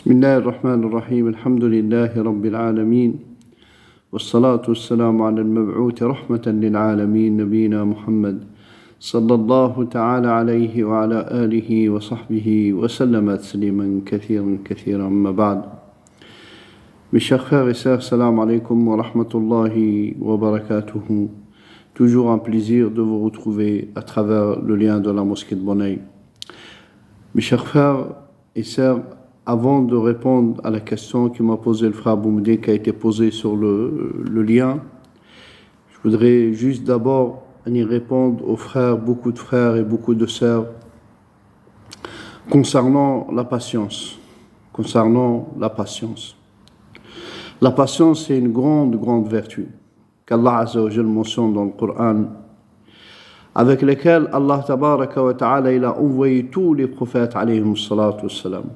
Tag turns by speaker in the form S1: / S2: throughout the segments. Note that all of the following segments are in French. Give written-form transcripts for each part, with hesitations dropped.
S1: بسم الله الرحمن الرحيم الحمد لله رب العالمين والصلاة والسلام على المبعوث رحمة للعالمين نبينا محمد صلى الله تعالى عليه وعلى آله وصحبه وسلم تسليما كثيرا أما بعد. Mes chers frères et sœurs, salam alaikum wa rahmatullahi wa barakatuhu. Toujours un plaisir de vous retrouver à travers le lien de la mosquée de Bonneuil. Mes chers frères et sœurs, avant de répondre à la question que m'a posée le frère Boumdé, qui a été posée sur le lien, je voudrais juste d'abord y répondre aux frères, beaucoup de frères et beaucoup de sœurs, concernant la patience. La patience est une grande vertu qu'Allah Azza wa Jal mentionne dans le Coran, avec laquelle Allah Tabaraka wa Ta'ala il a envoyé tous les prophètes alayhim salatu wassalam.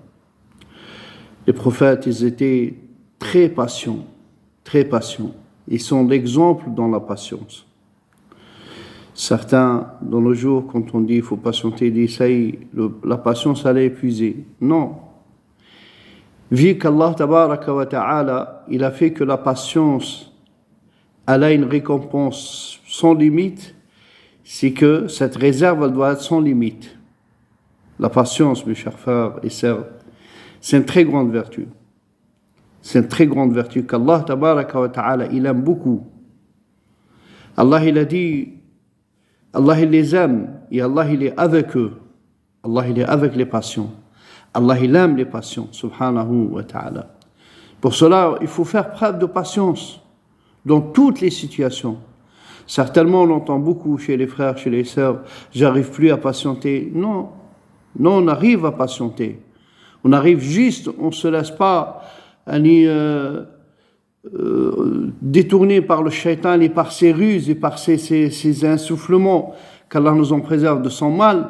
S1: Les prophètes, ils étaient très patients. Ils sont l'exemple dans la patience. Certains, dans le jour, quand on dit il faut patienter, ils disent ça y est, la patience elle est épuisée. Non. Vu qu'Allah Tabaraka wa Ta'ala, il a fait que la patience, elle a une récompense sans limite, c'est que cette réserve, elle doit être sans limite. La patience, mes chers frères et sœurs, c'est une très grande vertu. C'est une très grande vertu qu'Allah Tabaraka wa Ta'ala, il aime beaucoup. Allah, il a dit, Allah, il les aime et Allah, il est avec eux. Allah, il est avec les patients. Allah, il aime les patients, subhanahu wa ta'ala. Pour cela, il faut faire preuve de patience dans toutes les situations. Certainement, on entend beaucoup chez les frères, chez les sœurs, j'arrive plus à patienter. Non, on arrive à patienter. On arrive juste, on ne se laisse pas détourner par le shaitan et par ses ruses et par ses insufflements, qu'Allah nous en préserve de son mal.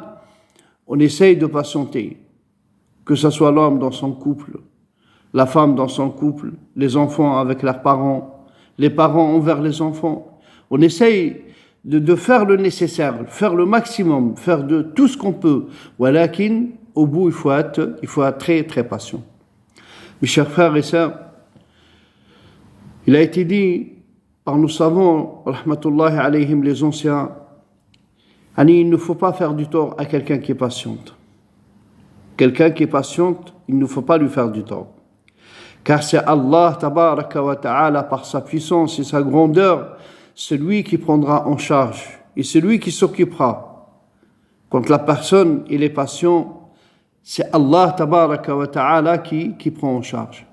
S1: On essaye de patienter, que ce soit l'homme dans son couple, la femme dans son couple, les enfants avec leurs parents, les parents envers les enfants. On essaye de faire le nécessaire, faire le maximum, faire de tout ce qu'on peut. Walakin, au bout, il faut être très patient. Mes chers frères et sœurs, il a été dit par nos savants, rahmatullahi alayhim, les anciens, il ne faut pas faire du tort à quelqu'un qui est patiente. Quelqu'un qui est patiente, il ne faut pas lui faire du tort. Car c'est Allah, tabaraka wa ta'ala, par sa puissance et sa grandeur, celui qui prendra en charge et celui qui s'occupera. Quand la personne il est patient, c'est Allah tabaraka wa ta'ala qui prend en charge.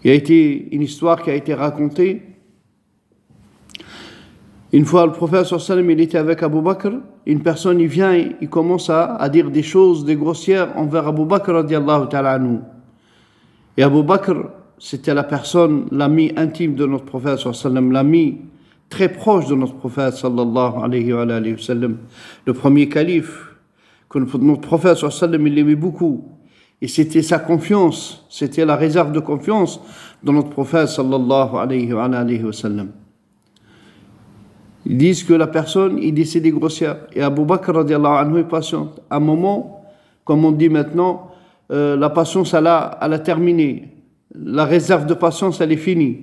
S1: Il y a été une histoire qui a été racontée. Une fois, le prophète sallallahu alayhi wa sallam, il était avec Abu Bakr. Une personne, il vient, il commence à dire des choses, des grossières envers Abu Bakr radiallahu ta'ala anhu. Et Abu Bakr, c'était la personne, l'ami intime de notre prophète sallallahu alayhi wa sallam, l'ami très proche de notre prophète sallallahu alayhi wa sallam, le premier calife, que notre prophète sallallahu alayhi wa sallam, il l'aimait beaucoup. Et c'était sa confiance, c'était la réserve de confiance de notre prophète sallallahu alayhi wa sallam. Ils disent que la personne, il dit c'est des grossières. Et Abu Bakr radiallahu anhu est patiente. À un moment, comme on dit maintenant, la patience, elle a terminé. La réserve de patience, elle est finie.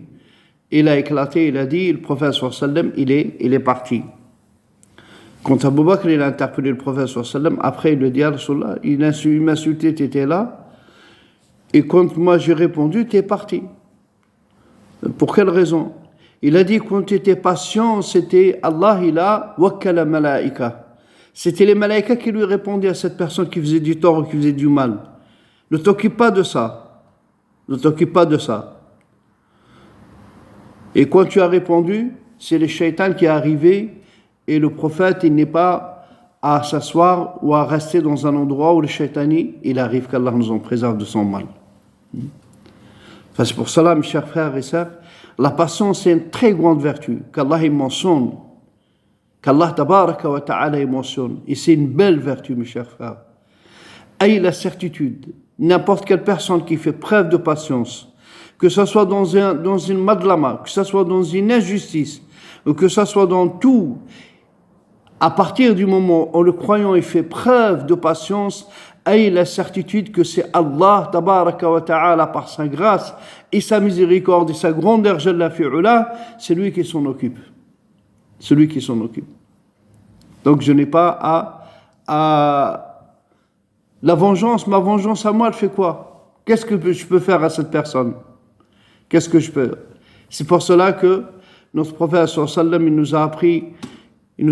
S1: Il a éclaté, il a dit, le prophète sallallahu alayhi wa sallam, il est parti. Quand Abu Bakr il a interpellé le prophète sallallahu alayhi wa sallam, après il lui dit, Rasulallah, il m'a insulté, tu étais là, et quand moi j'ai répondu, tu es parti. Pour quelle raison? Il a dit, quand tu étais patient, c'était Allah, il a wakkala malaika. C'était les malaïkas qui lui répondaient à cette personne qui faisait du tort ou qui faisait du mal. Ne t'occupe pas de ça. Et quand tu as répondu, c'est le shaitan qui est arrivé. Et le prophète, il n'est pas à s'asseoir ou à rester dans un endroit où le shaitani, il arrive qu'Allah nous en préserve de son mal. Enfin, c'est pour cela, mes chers frères et sœurs, la patience, c'est une très grande vertu qu'Allah il mentionne, qu'Allah tabaraka wa ta'ala il mentionne. Et c'est une belle vertu, mes chers frères. Ayez la certitude, n'importe quelle personne qui fait preuve de patience, que ce soit dans une madlama, que ce soit dans une injustice, ou que ce soit dans tout, à partir du moment où le croyant il fait preuve de patience, ait la certitude que c'est Allah tabaraka wa ta'ala par sa grâce et sa miséricorde et sa grandeur jalla fi'ula, c'est lui qui s'en occupe. Celui qui s'en occupe. Donc je n'ai pas à la vengeance, ma vengeance à moi, elle fait quoi? Qu'est-ce que je peux faire à cette personne? Qu'est-ce que je peux? C'est pour cela que notre prophète sallallahu alayhi wa sallam, il nous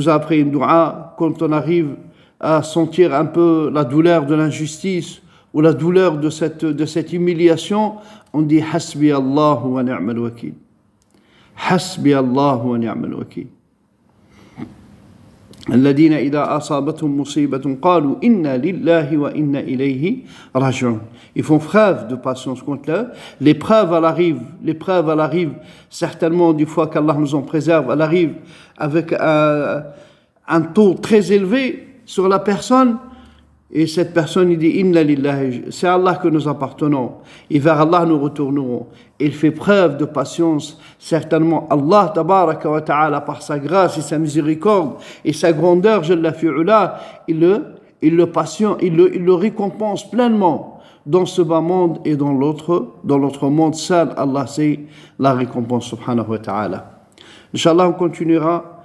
S1: a appris une dua quand on arrive à sentir un peu la douleur de l'injustice ou la douleur de cette humiliation, on dit Hasbi Allah wa ni'mal wakil. Hasbi Allah wa ni'mal wakil. الذين إذا أصابتهم مصيبة قالوا إنا لله وإنا إليه راجعون. Ils font preuve de patience contre eux. L'épreuve, elle arrive certainement du fois qu'Allah nous en préserve, elle arrive avec un taux très élevé sur la personne. Et cette personne, il dit Inna lillahi, c'est à Allah que nous appartenons. Et vers Allah nous retournerons. Il fait preuve de patience. Certainement, Allah, tabaraka wa ta'ala, par sa grâce et sa miséricorde et sa grandeur, jalla fi'ula, il le récompense pleinement dans ce bas monde et dans l'autre monde. Seul Allah sait la récompense, subhanahu wa ta'ala. Inch'Allah, on continuera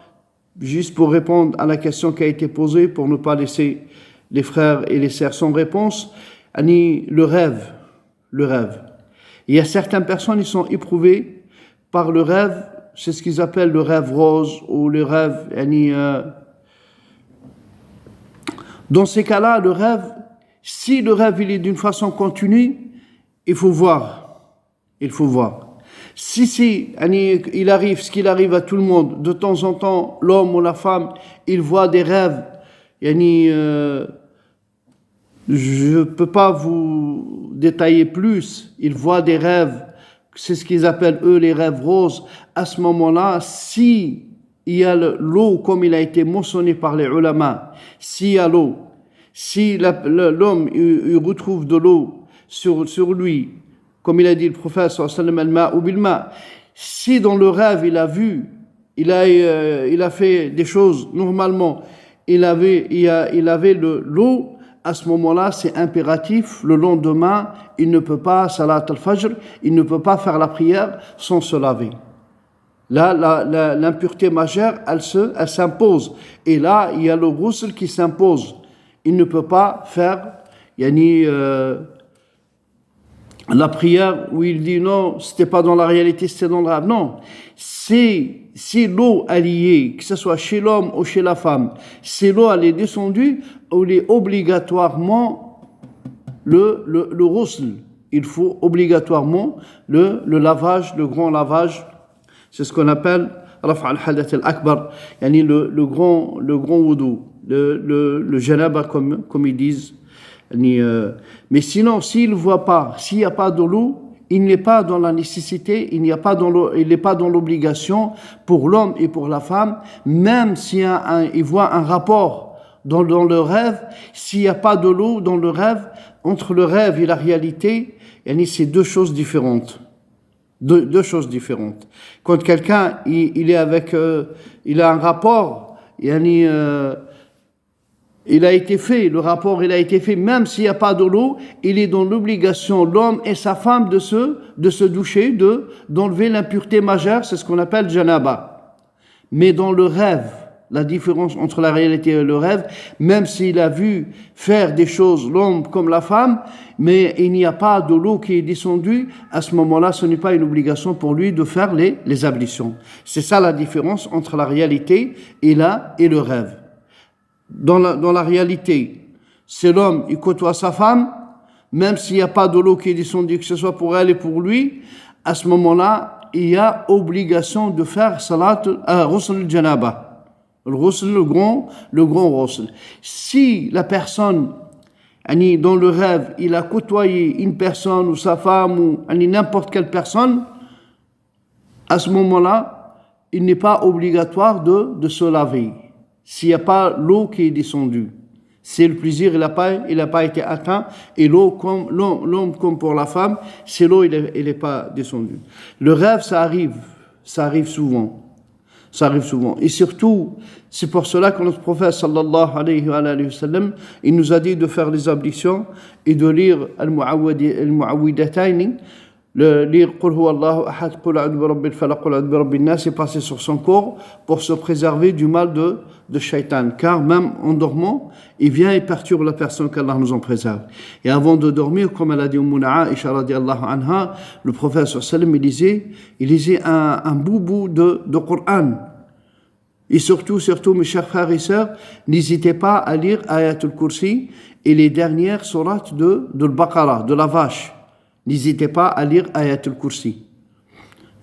S1: juste pour répondre à la question qui a été posée, pour ne pas laisser les frères et les sœurs sans réponse. Le rêve. Il y a certaines personnes qui sont éprouvées par le rêve, c'est ce qu'ils appellent le rêve rose ou le rêve. Dans ces cas-là, le rêve, si le rêve il est d'une façon continue, il faut voir. Si il arrive ce qu'il arrive à tout le monde, de temps en temps, l'homme ou la femme, il voit des rêves. Je ne peux pas vous détailler plus. Ils voient des rêves, c'est ce qu'ils appellent eux les rêves roses. À ce moment-là, si il y a l'eau, comme il a été mentionné par les ulama, s'il y a l'eau, si l'homme il retrouve de l'eau sur lui, comme il a dit le prophète sallallahu alayhi wa sallam, si dans le rêve il a vu, il a fait des choses normalement, il avait l'eau, à ce moment-là, c'est impératif. Le lendemain, il ne peut pas, salat al-fajr, il ne peut pas faire la prière sans se laver. Là, l'impureté majeure, elle s'impose. Et là, il y a le ghusl qui s'impose. Il ne peut pas faire la prière où il dit non, c'était pas dans la réalité, c'était dans le rêve. Non, si l'eau est liée, que ce soit chez l'homme ou chez la femme, si l'eau elle est descendue, il est obligatoirement le ghusl. Il faut obligatoirement le lavage, le grand lavage. C'est ce qu'on appelle Raf' al-Hadath al-Akbar, le grand wudu, le janaba comme ils disent. Mais sinon, s'il ne voit pas, s'il n'y a pas de l'eau, il n'est pas dans la nécessité, il n'est pas dans l'obligation pour l'homme et pour la femme, même s'il voit un rapport dans le rêve, s'il n'y a pas de l'eau dans le rêve, entre le rêve et la réalité, c'est deux choses différentes. Deux choses différentes. Quand quelqu'un il a un rapport, il a été fait, le rapport il a été fait, même s'il n'y a pas de l'eau, il est dans l'obligation, l'homme et sa femme, de se doucher, d'enlever l'impureté majeure, c'est ce qu'on appelle janaba. Mais dans le rêve, la différence entre la réalité et le rêve, même s'il a vu faire des choses, l'homme comme la femme, mais il n'y a pas de l'eau qui est descendue, à ce moment-là, ce n'est pas une obligation pour lui de faire les ablutions. C'est ça la différence entre la réalité et le rêve. Dans la réalité, c'est l'homme, il côtoie sa femme, même s'il n'y a pas de l'eau qui est descendue, que ce soit pour elle et pour lui, à ce moment-là, il y a obligation de faire ghusl al-janaba. Le ghusl, le grand ghusl. Si la personne, dans le rêve, il a côtoyé une personne ou sa femme ou n'importe quelle personne, à ce moment-là, il n'est pas obligatoire de se laver. S'il n'y a pas l'eau qui est descendue, c'est le plaisir, il n'a pas été atteint, et l'eau, comme l'homme comme pour la femme, c'est l'eau, il n'est pas descendu. Le rêve, ça arrive souvent. Ça arrive souvent. Et surtout, c'est pour cela que notre prophète sallallahu alayhi wa sallam, il nous a dit de faire les ablutions et de lire al-mu'awwidatayn, lire Qul huwa Allahu ahad, Qul a'udhu bi rabbil falaq, Qul a'udhu bi rabbin nas, et passer sur son corps pour se préserver du mal de shaitan. Car même en dormant, il vient et perturbe la personne, qu'Allah nous en préserve. Et avant de dormir, comme elle a dit Ummuna Aisha radiallahu anha, le prophète sallallahu alayhi wa sallam, il lisait un bout de Coran. Et surtout, mes chers frères et sœurs, n'hésitez pas à lire Ayatul Kursi et les dernières sourates de l'Baqarah, de la vache. N'hésitez pas à lire Ayatul Kursi.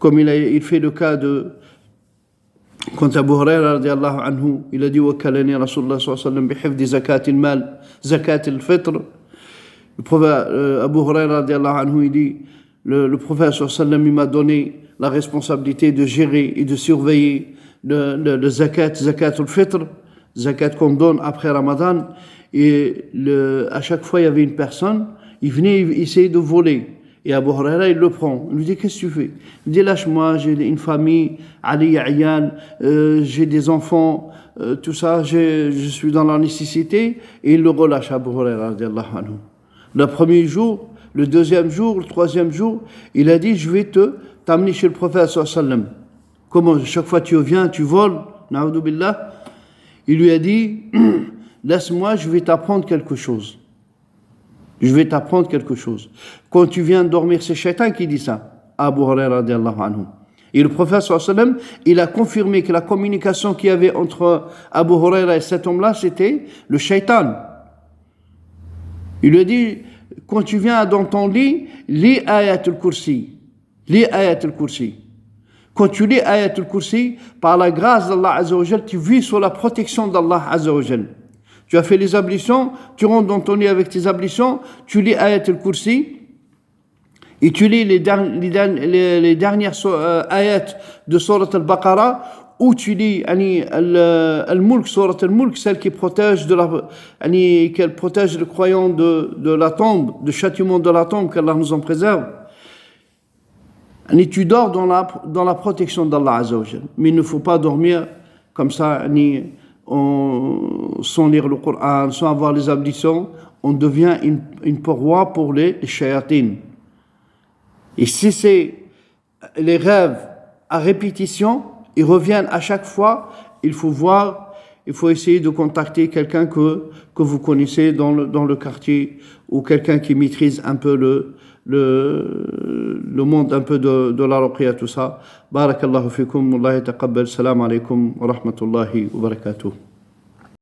S1: Comme il fait le cas de quand Abu Huraira radiallahu anhu, il a dit Wakalani Rasulullah sallallahu alayhi wa sallam bihifdi zakat al-mal, zakat al-fitr. Le prophète Abu Huraira radiallahu anhu, il dit le prophète sallallahu alayhi wa sallam, il m'a donné la responsabilité de gérer et de surveiller le zakat al-fitr, zakat qu'on donne après Ramadan. Et à chaque fois, il y avait une personne, il venait essayer de voler. Et Abu Huraira, il le prend. Il lui dit, qu'est-ce que tu fais? Il dit, lâche-moi, j'ai une famille, Ali Ayyan, j'ai des enfants, tout ça, je suis dans la nécessité. Et il le relâche, Abu Huraira, radiallahu anhu. Le premier jour, le deuxième jour, le troisième jour, il a dit, je vais t'amener chez le prophète sallallahu alayhi wa sallam. Comment, chaque fois tu viens, tu voles, na'udhu billah. Il lui a dit, laisse-moi, je vais t'apprendre quelque chose. Je vais t'apprendre quelque chose. Quand tu viens de dormir, c'est Shaitan qui dit ça. Abu Huraira radiallahu anhu. Et le prophète sallallahu alayhi wa sallam, il a confirmé que la communication qu'il y avait entre Abu Huraira et cet homme-là, c'était le Shaitan. Il lui a dit, quand tu viens dans ton lit, lis Ayatul Kursi. Lis Ayatul Kursi. Quand tu lis Ayatul Kursi, par la grâce d'Allah Azza wa Jal, tu vis sous la protection d'Allah Azza wa Jal. Tu as fait les ablutions, tu rentres dans ton lit avec tes ablutions, tu lis Ayatul Kursi, et tu lis les dernières ayats de Surat al-Baqarah, ou tu lis al-Mulk, Surat al-Mulk, celle qui protège qu'elle protège le croyant de la tombe, du châtiment de la tombe, qu'Allah nous en préserve. Et tu dors dans la protection d'Allah Azza wa Jal. Mais il ne faut pas dormir comme ça, sans lire le Coran, sans avoir les ablutions. On devient une paroi pour les shayatines. Et si c'est les rêves à répétition, ils reviennent à chaque fois, il faut essayer de contacter quelqu'un que vous connaissez dans le quartier, ou quelqu'un qui maîtrise un peu le monde un peu de la ruqya, tout ça. Barakallahu fikum, Wallah taqabbal, salam alaykum wa rahmatullahi wa barakatuh.